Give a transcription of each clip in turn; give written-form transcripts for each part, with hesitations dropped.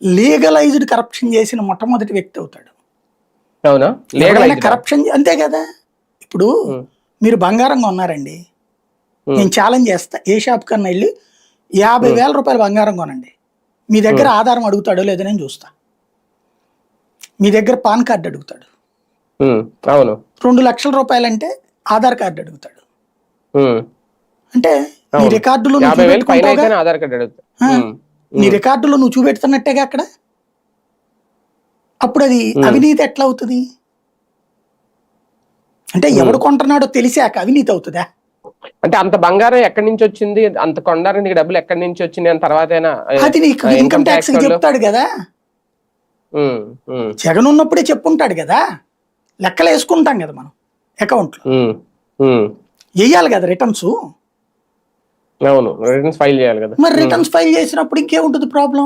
Legalised corruption చేసిన మొట్టమొదటి వ్యక్తి అవుతాడు. అవునా? ఎవరైనా కరప్షన్ అంతే కదా. ఇప్పుడు మీరు బంగారం కొన్నారండి, నేను ఛాలెంజ్ చేస్తా, ఏ షాప్ కన్నా వెళ్ళి 50,000 రూపాయలు బంగారం కొనండి, మీ దగ్గర ఆధారం అడుగుతాడో లేదో నేను చూస్తా. మీ దగ్గర పాన్ కార్డు అడుగుతాడు. అవును. 2 లక్షల రూపాయలు అంటే ఆధార్ కార్డు అడుగుతాడు. అంటే నీ రికార్డులో నీ రికార్డులో నువ్వు చూపెడుతున్నట్టేగా అక్కడ. అప్పుడు అది అవినీతి ఎట్లా అవుతుంది? అంటే ఎవడు కొంటున్నాడో తెలిసాక అవినీతి అవుతుందా? అంటే అంత బంగారం ఎక్కడి నుంచి వచ్చింది, అంత కొండానికి డబ్బులు ఎక్కడి నుంచి వచ్చింది అని తర్వాత అది నీకు ఇన్కమ్ ట్యాక్స్ చెప్తాడు కదా. జగన్ ఉన్నప్పుడే చెప్పుంటాడు కదా. లెక్కలు వేసుకుంటాం కదా మనం అకౌంట్లో, వేయాలి కదా రిటర్న్స్. అవును, రిటర్న్స్ ఫైల్ చేయాలి కదా. మరి రిటర్న్స్ ఫైల్ చేసినప్పుడు ఇంకేముంటుంది ప్రాబ్లం?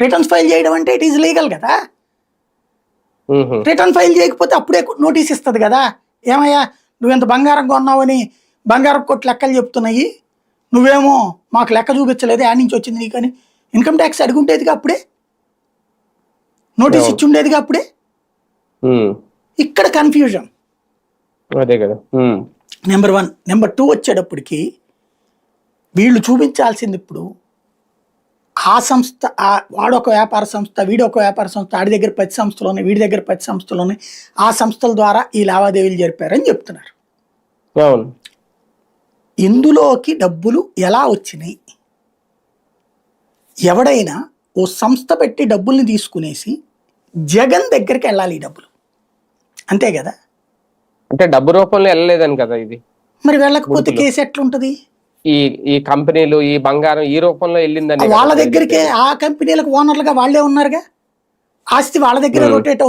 రిటర్న్స్ ఫైల్ చేయడం అంటే ఇట్ ఈస్ లీగల్ కదా. రిటర్న్ ఫైల్ చేయకపోతే అప్పుడే నోటీస్ ఇస్తుంది కదా, ఏమయ్యా నువ్వెంత బంగారం కొన్నావని బంగారం కొట్టి లెక్కలు చెప్తున్నాయి, నువ్వేమో మాకు లెక్క చూపించలేదు, యాడ్ నుంచి వచ్చింది నీకని ఇన్కమ్ ట్యాక్స్ అడుగుంటేదిగా, అప్పుడే నోటీస్ ఇచ్చి ఉండేదిగా అప్పుడే. ఇక్కడ కన్ఫ్యూజన్ అదే కదా. నెంబర్ 1. నెంబర్ 2 వచ్చేటప్పటికి వీళ్ళు చూపించాల్సింది ఇప్పుడు ఆ సంస్థ, వాడొక వ్యాపార సంస్థ, వీడొక వ్యాపార సంస్థ, ఆడి దగ్గర 10 సంస్థలు ఉన్నాయి, వీడి దగ్గర 10 సంస్థలు ఉన్నాయి, ఆ సంస్థల ద్వారా ఈ లావాదేవీలు జరిపారని చెప్తున్నారు. ఇందులోకి డబ్బులు ఎలా వచ్చినాయి? ఎవడైనా ఓ సంస్థ పెట్టి డబ్బుల్ని తీసుకునేసి జగన్ దగ్గరికి వెళ్ళాలి ఈ డబ్బులు, అంతే కదా. అంటే డబ్బు రూపంలో వెళ్ళలేదని కదా ఇది. మరి వెళ్ళకపోతే కేసు ఎట్లుంటది? ఈ కంపెనీలు ఈ బంగారం ఈ రూపంలో వెళ్ళిందని వాళ్ళ దగ్గరికే, ఆ కంపెనీలకు ఓనర్లుగా వాళ్ళే ఉన్నారుగా, ఆస్తి వాళ్ళ దగ్గర రొటేట్